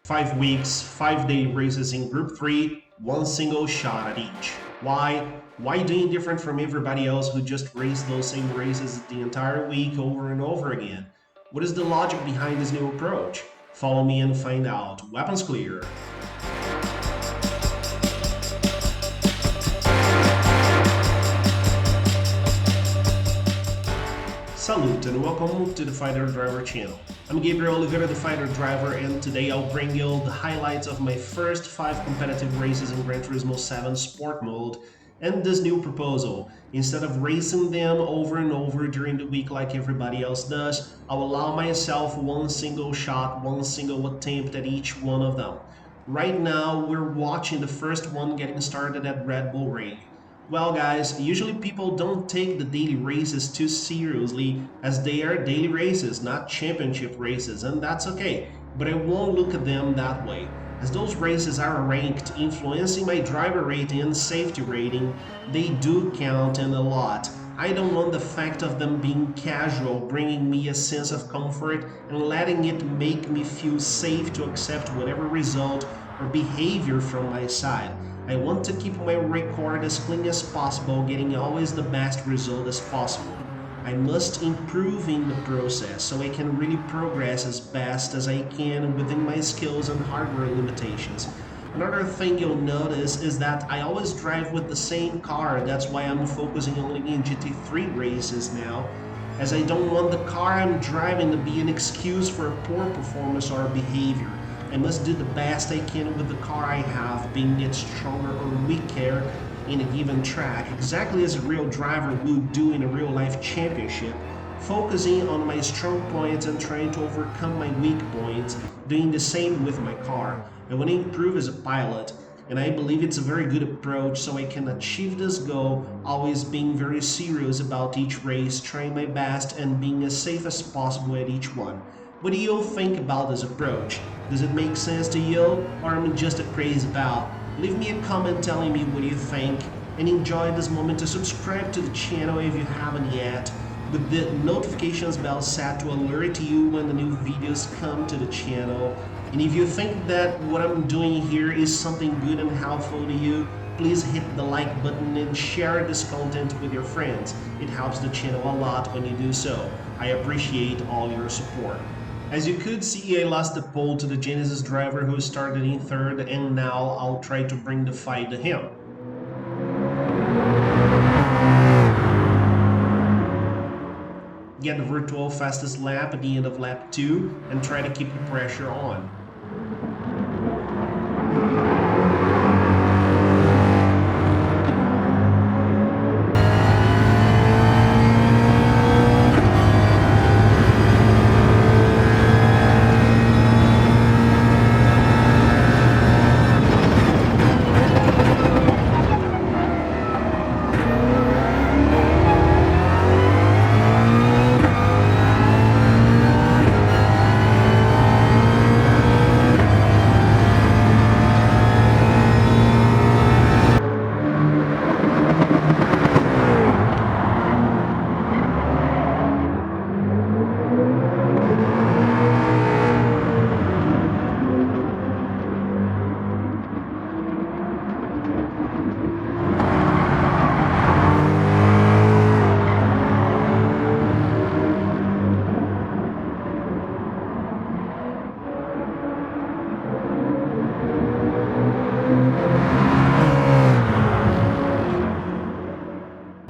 5 weeks, 5-day races in Group 3, one single shot at each. Why? Why doing different from everybody else who just race those same races the entire week over and over again? What is the logic behind this new approach? Follow me and find out. Weapons clear. Salute and welcome to the Fighter Driver channel. I'm Gabriel Oliveira, the Fighter Driver, and today I'll bring you the highlights of my first 5 competitive races in Gran Turismo 7 Sport Mode and this new proposal. Instead of racing them over and over during the week like everybody else does, I'll allow myself one single shot, one single attempt at each one of them. Right now, we're watching the first one getting started at Red Bull Ring. Well, guys, usually people don't take the daily races too seriously as they are daily races, not championship races, and that's okay. But I won't look at them that way, as those races are ranked, influencing my driver rating and safety rating. They do count and a lot. I don't want the fact of them being casual bringing me a sense of comfort and letting it make me feel safe to accept whatever result or behavior from my side. I want to keep my record as clean as possible, getting always the best result as possible. I must improve in the process so I can really progress as best as I can within my skills and hardware limitations. Another thing you'll notice is that I always drive with the same car. That's why I'm focusing only in GT3 races now, as I don't want the car I'm driving to be an excuse for a poor performance or behavior. I must do the best I can with the car I have, being it stronger or weaker in a given track, exactly as a real driver would do in a real life championship, focusing on my strong points and trying to overcome my weak points, doing the same with my car. I want to improve as a pilot, and I believe it's a very good approach so I can achieve this goal, always being very serious about each race, trying my best and being as safe as possible at each one. What do you think about this approach? Does it make sense to you, or am I just a crazy about? Leave me a comment telling me what you think, and enjoy this moment to subscribe to the channel if you haven't yet, with the notifications bell set to alert you when the new videos come to the channel. And if you think that what I'm doing here is something good and helpful to you, please hit the like button and share this content with your friends. It helps the channel a lot when you do so. I appreciate all your support. As you could see, I lost the pole to the Genesis driver who started in third, and now I'll try to bring the fight to him. Get the virtual fastest lap at the end of lap 2 and try to keep the pressure on.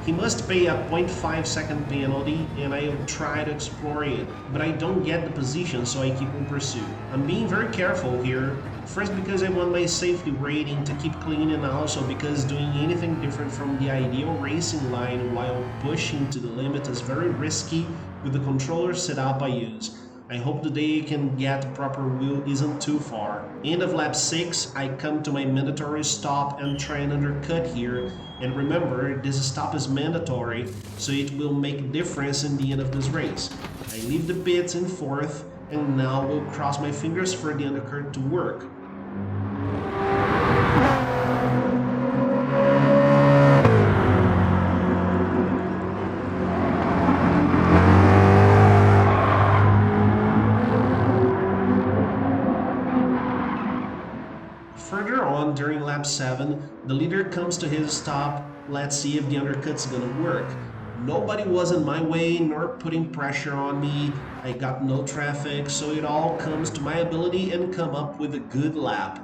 He must pay a 0.5 second penalty, and I'll try to explore it, but I don't get the position, so I keep in pursuit. I'm being very careful here, first because I want my safety rating to keep clean, and also because doing anything different from the ideal racing line while pushing to the limit is very risky with the controller setup I use. I hope the day I can get the proper wheel isn't too far. End of lap 6, I come to my mandatory stop and try and undercut here. And remember, this stop is mandatory, so it will make a difference in the end of this race. I leave the pits in 4th, and now will cross my fingers for the undercut to work. Further on, during lap 7, the leader comes to his stop. Let's see if the undercut's gonna work. Nobody was in my way nor putting pressure on me. I got no traffic, so it all comes to my ability and come up with a good lap.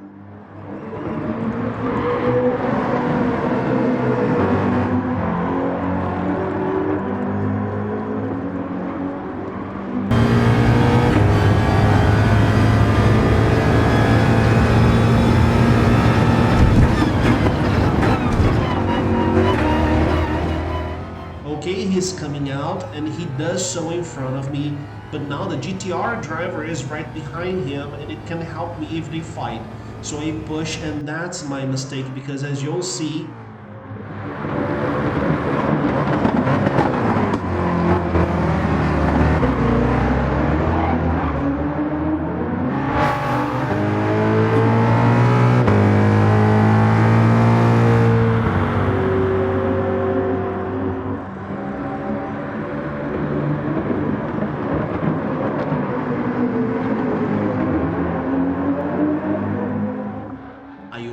Okay, he's coming out and he does so in front of me, but now the GTR driver is right behind him and it can help me if they fight. So I push, and that's my mistake because as you'll see,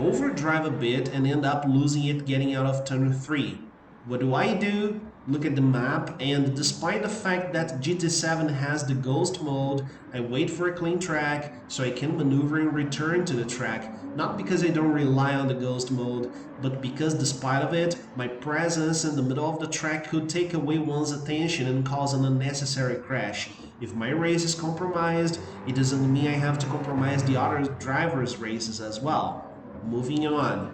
overdrive a bit and end up losing it getting out of turn 3. What do? Look at the map, and despite the fact that GT7 has the ghost mode, I wait for a clean track so I can maneuver and return to the track. Not because I don't rely on the ghost mode, but because despite of it, my presence in the middle of the track could take away one's attention and cause an unnecessary crash. If my race is compromised, it doesn't mean I have to compromise the other drivers' races as well. Moving on.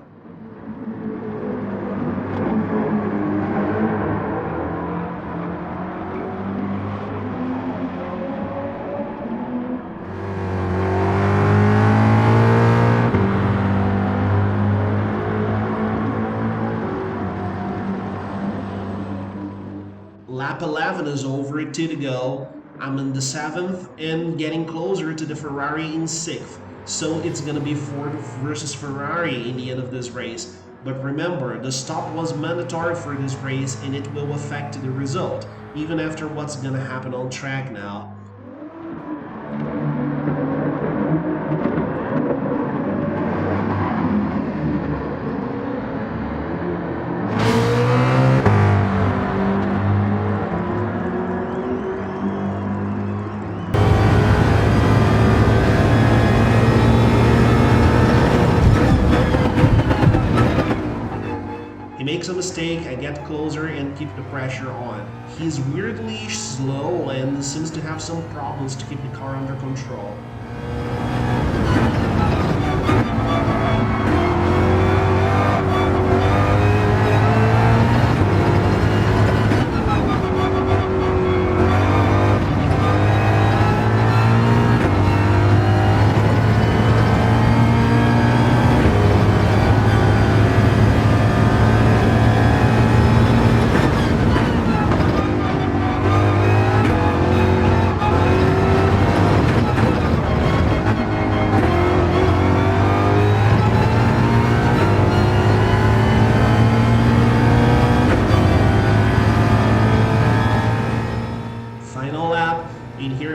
Lap 11 is over, 2 to go. I'm in the 7th and getting closer to the Ferrari in 6th. So it's gonna be Ford versus Ferrari in the end of this race. But remember, the stop was mandatory for this race and it will affect the result, even after what's gonna happen on track now. Makes a mistake, I get closer and keep the pressure on. He's weirdly slow and seems to have some problems to keep the car under control.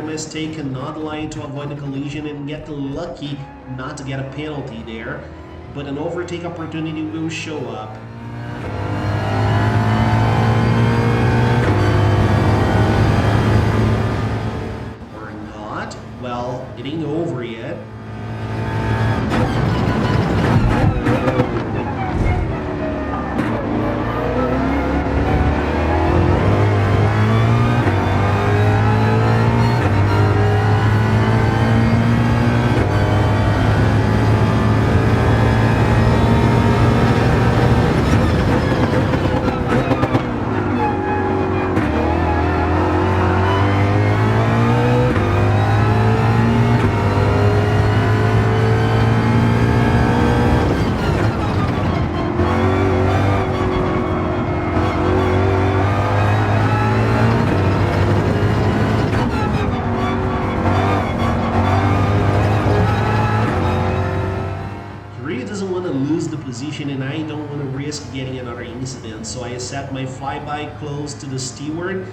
Mistake and not line to avoid the collision and get lucky not to get a penalty there, but an overtake opportunity will show up. Or not. Well, it ain't over yet. And I don't want to risk getting another incident, so I set my flyby close to the steward.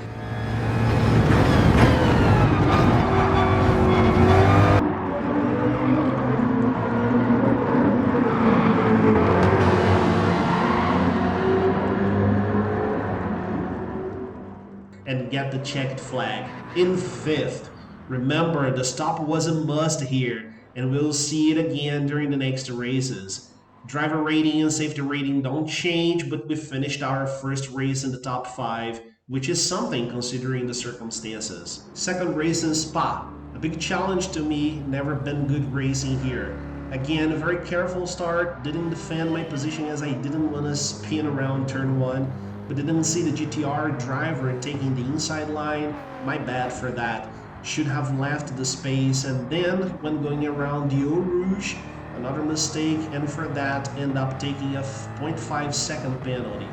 and get the checked flag. In 5th. Remember, the stop was a must here, and we'll see it again during the next races. Driver rating and safety rating don't change, but we finished our first race in the top 5, which is something considering the circumstances. Second race in Spa. A big challenge to me, never been good racing here. Again, a very careful start, didn't defend my position as I didn't want to spin around turn 1, but didn't see the GTR driver taking the inside line. My bad for that. Should have left the space, and then when going around the Eau Rouge, another mistake, and for that end up taking a 0.5 second penalty.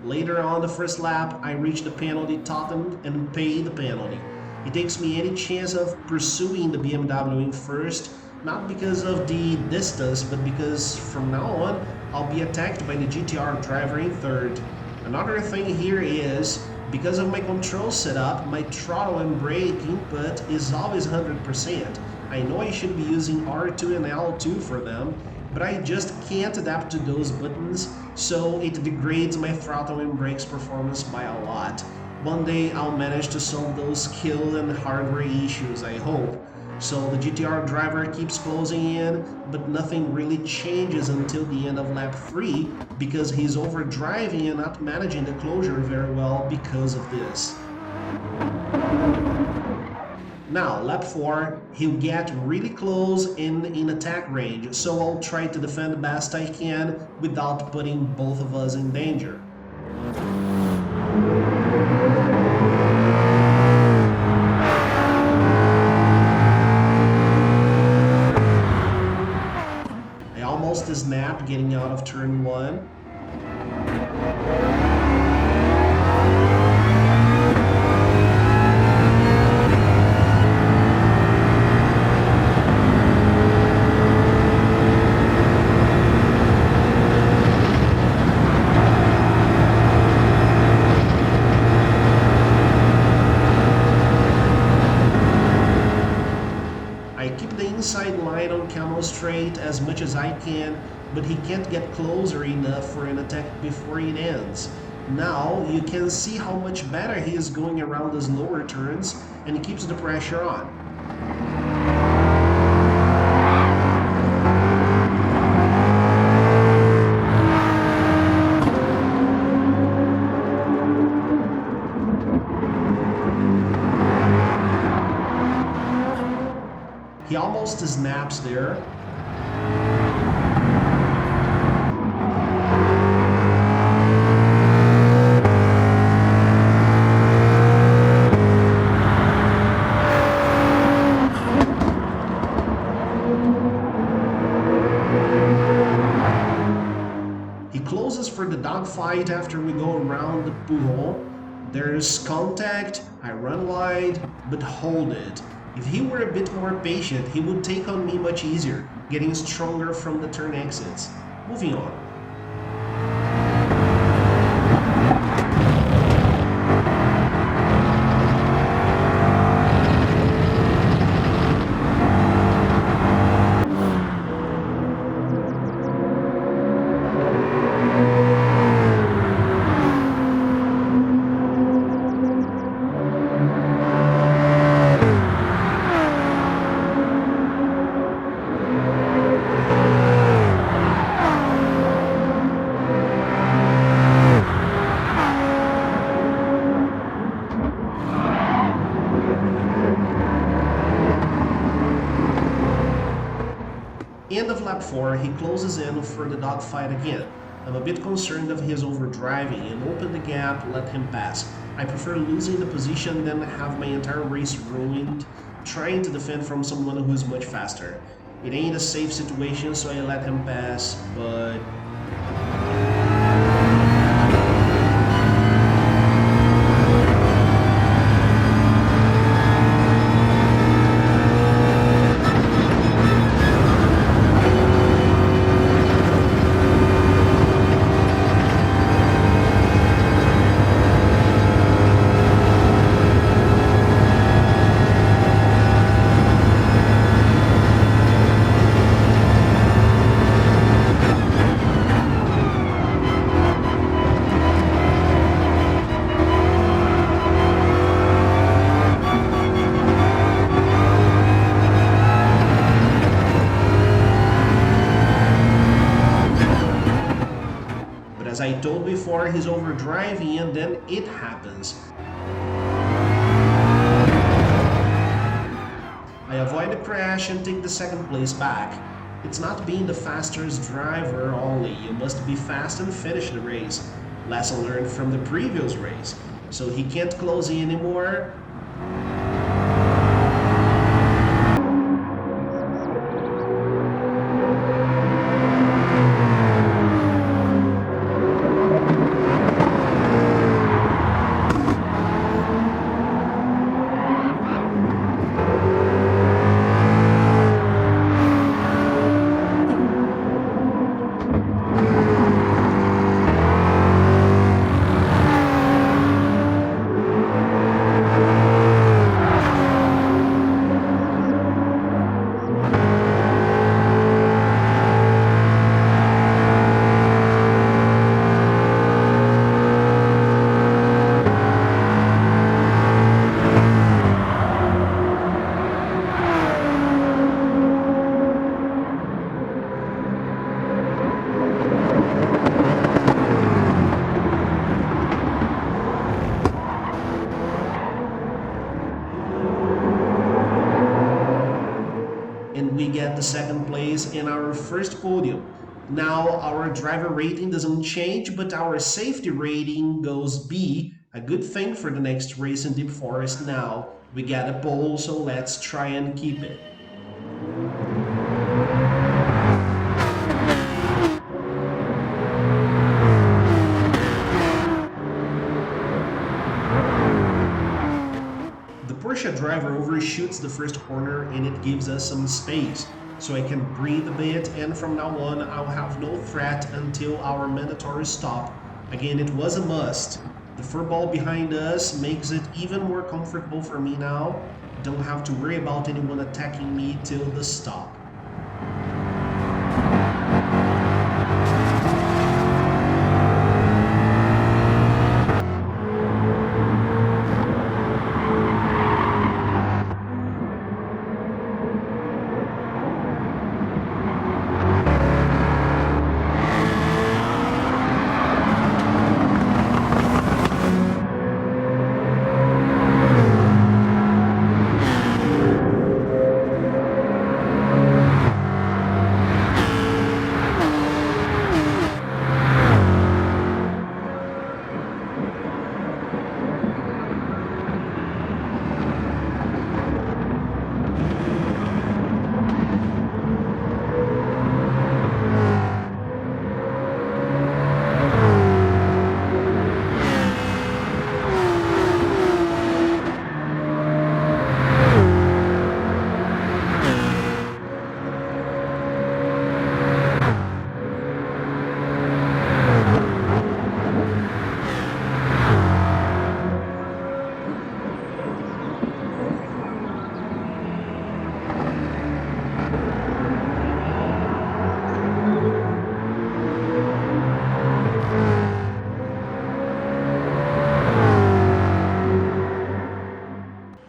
Later on the first lap, I reach the penalty Totten and pay the penalty. It takes me any chance of pursuing the BMW in first, not because of the distance, but because from now on, I'll be attacked by the GTR driver in third. Another thing here is, because of my control setup, my throttle and brake input is always 100%. I know I should be using R2 and L2 for them, but I just can't adapt to those buttons, so it degrades my throttle and brakes performance by a lot. One day I'll manage to solve those skill and hardware issues, I hope. So the GTR driver keeps closing in, but nothing really changes until the end of lap 3 because he's overdriving and not managing the closure very well because of this. Now, lap 4, he'll get really close in attack range, so I'll try to defend the best I can without putting both of us in danger. I almost snapped getting out of turn 1. Inside line on Camel Straight as much as I can, but he can't get closer enough for an attack before it ends. Now you can see how much better he is going around those lower turns, and he keeps the pressure on. He almost snaps there. He closes for the dogfight after we go around the Pujol. There's contact, I run wide, but hold it. If he were a bit more patient, he would take on me much easier, getting stronger from the turn exits. Moving on. End of lap 4, he closes in for the dogfight again. I'm a bit concerned of his overdriving and open the gap, let him pass. I prefer losing the position than have my entire race ruined, trying to defend from someone who is much faster. It ain't a safe situation, so I let him pass, but... As I told before, he's overdriving and then it happens. I avoid the crash and take the second place back. It's not being the fastest driver only, you must be fast and finish the race. Lesson learned from the previous race. So he can't close in anymore. And we get the second place in our first podium. Now our driver rating doesn't change, but our safety rating goes B. A good thing for the next race in Deep Forest now. We get a pole, so let's try and keep it. Porsche driver overshoots the first corner and it gives us some space, so I can breathe a bit, and from now on I'll have no threat until our mandatory stop. Again, it was a must. The furball behind us makes it even more comfortable for me now. Don't have to worry about anyone attacking me till the stop.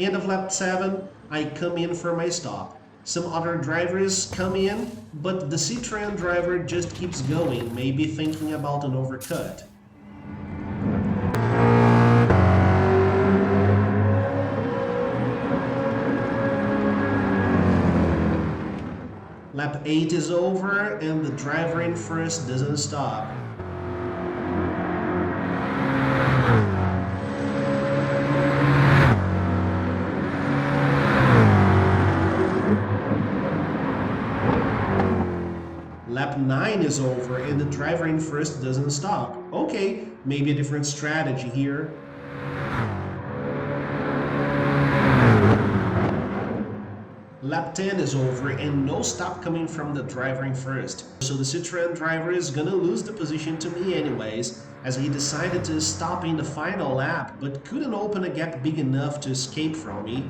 End of lap 7, I come in for my stop. Some other drivers come in, but the Citroën driver just keeps going, maybe thinking about an overcut. Lap 8 is over and the driver in first doesn't stop. Lap 9 is over and the driver in first doesn't stop. Okay, maybe a different strategy here. Lap 10 is over and no stop coming from the driver in first. So the Citroën driver is gonna lose the position to me anyways, as he decided to stop in the final lap but couldn't open a gap big enough to escape from me.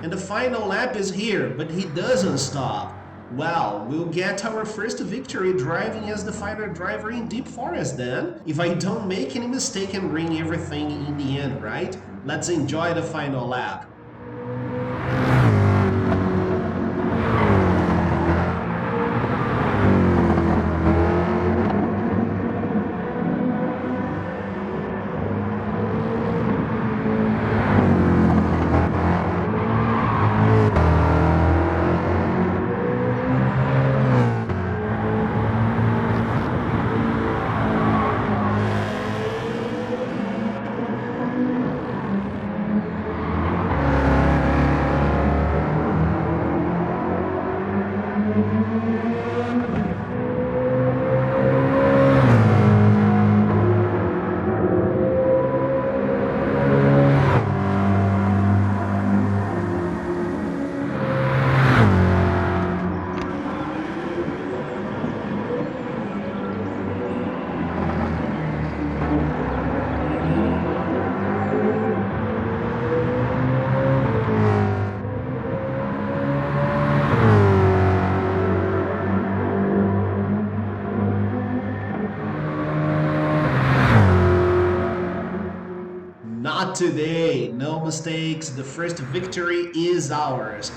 And the final lap is here, but he doesn't stop. Well, we'll get our first victory driving as the fighter driver in Deep Forest then, if I don't make any mistake and bring everything in the end, right? Let's enjoy the final lap. today. No mistakes, the first victory is ours.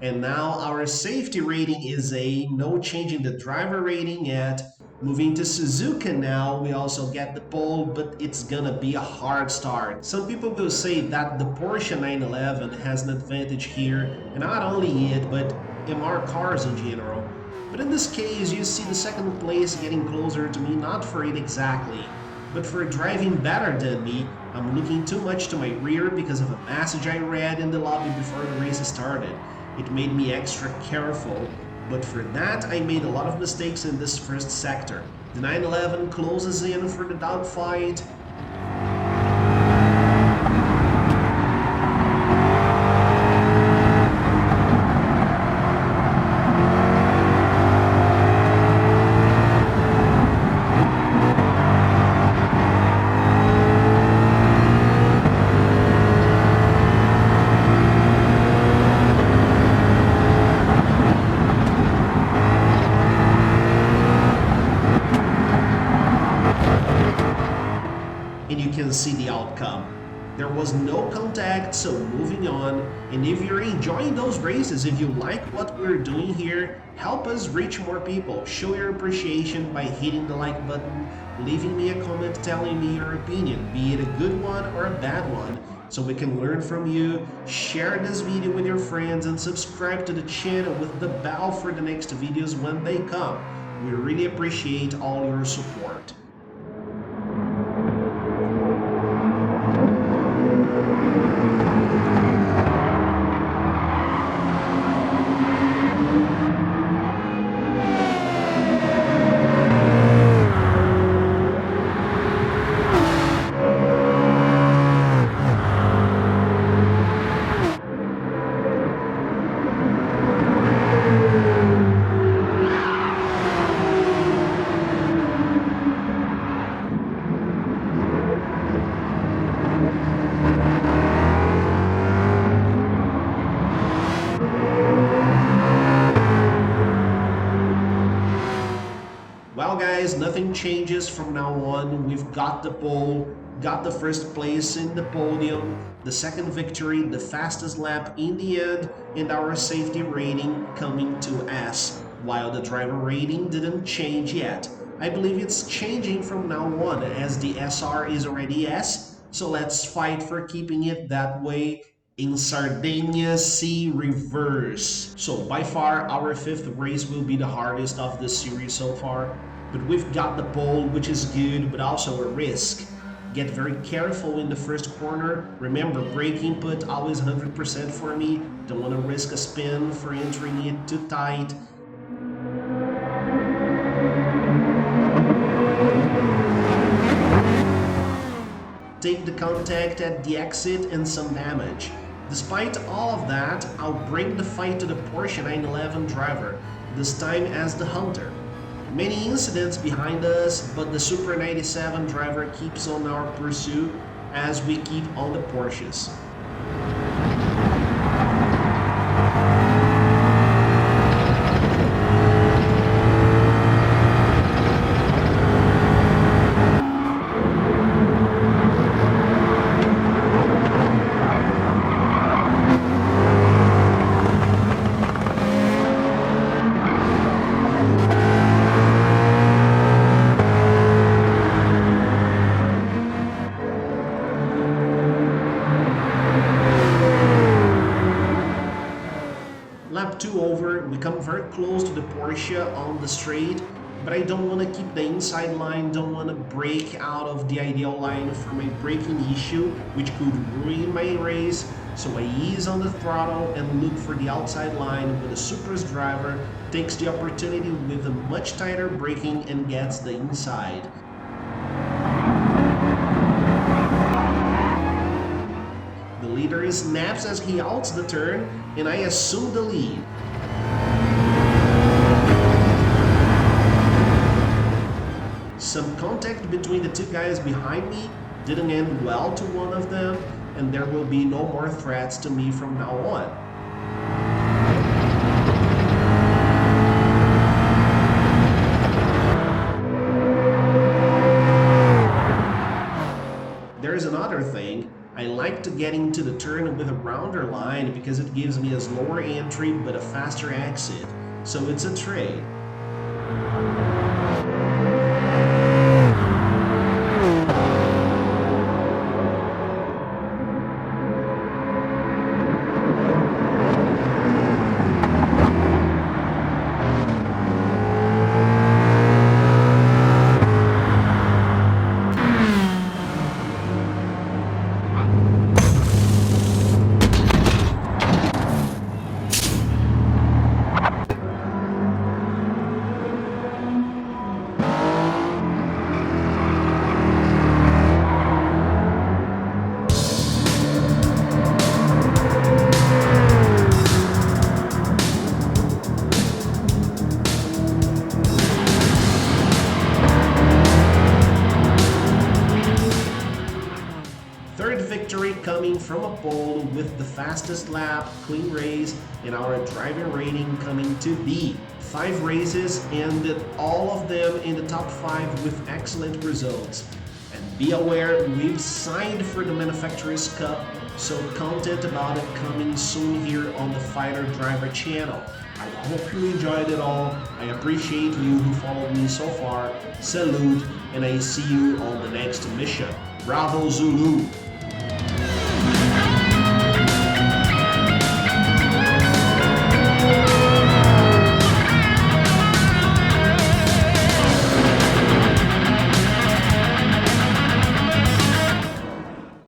And now our safety rating is A, no change in the driver rating yet. Moving to Suzuka now, we also get the pole, but it's gonna be a hard start. Some people will say that the Porsche 911 has an advantage here, and not only it, but MR cars in general. But in this case, you see the second place getting closer to me, not for it exactly, but for driving better than me. I'm looking too much to my rear because of a message I read in the lobby before the race started. It made me extra careful, but for that I made a lot of mistakes in this first sector. The 911 closes in for the dogfight. And you can see the outcome. There was no contact, so moving on. And if you're enjoying those races, if you like what we're doing here, help us reach more people. Show your appreciation by hitting the like button, leaving me a comment telling me your opinion, be it a good one or a bad one, so we can learn from you. Share this video with your friends and subscribe to the channel with the bell for the next videos when they come. We really appreciate all your support. Well guys, nothing changes from now on. We've got the pole, got the first place in the podium, the second victory, the fastest lap in the end, and our safety rating coming to S, while the driver rating didn't change yet. I believe it's changing from now on as the SR is already S, so let's fight for keeping it that way. In Sardinia Sea reverse. So by far our fifth race will be the hardest of the series so far, but we've got the pole, which is good but also a risk. Get very careful in the first corner. Remember, brake input always 100% for me. Don't want to risk a spin for entering it too tight. Take the contact at the exit and some damage. Despite all of that, I'll bring the fight to the Porsche 911 driver, this time as the hunter. Many incidents behind us, but the Super 97 driver keeps on our pursuit as we keep on the Porsches. Lap 2 over, we come very close to the Porsche on the straight, but I don't want to keep the inside line, don't want to break out of the ideal line for my braking issue, which could ruin my race, so I ease on the throttle and look for the outside line, but the Supra's driver takes the opportunity with a much tighter braking and gets the inside. The leader snaps as he outs the turn, and I assume the lead. Some contact between the two guys behind me didn't end well to one of them, and there will be no more threats to me from now on. like to get into the turn with a rounder line because it gives me a slower entry but a faster exit, so it's a trade. Third victory coming from a pole with the fastest lap, clean race, and our driving rating coming to B. 5 races and all of them in the top 5 with excellent results. And be aware, we've signed for the Manufacturers Cup, so content about it coming soon here on the Fighter Driver channel. I hope you enjoyed it all. I appreciate you who followed me so far. Salute, and I see you on the next mission. Bravo Zulu!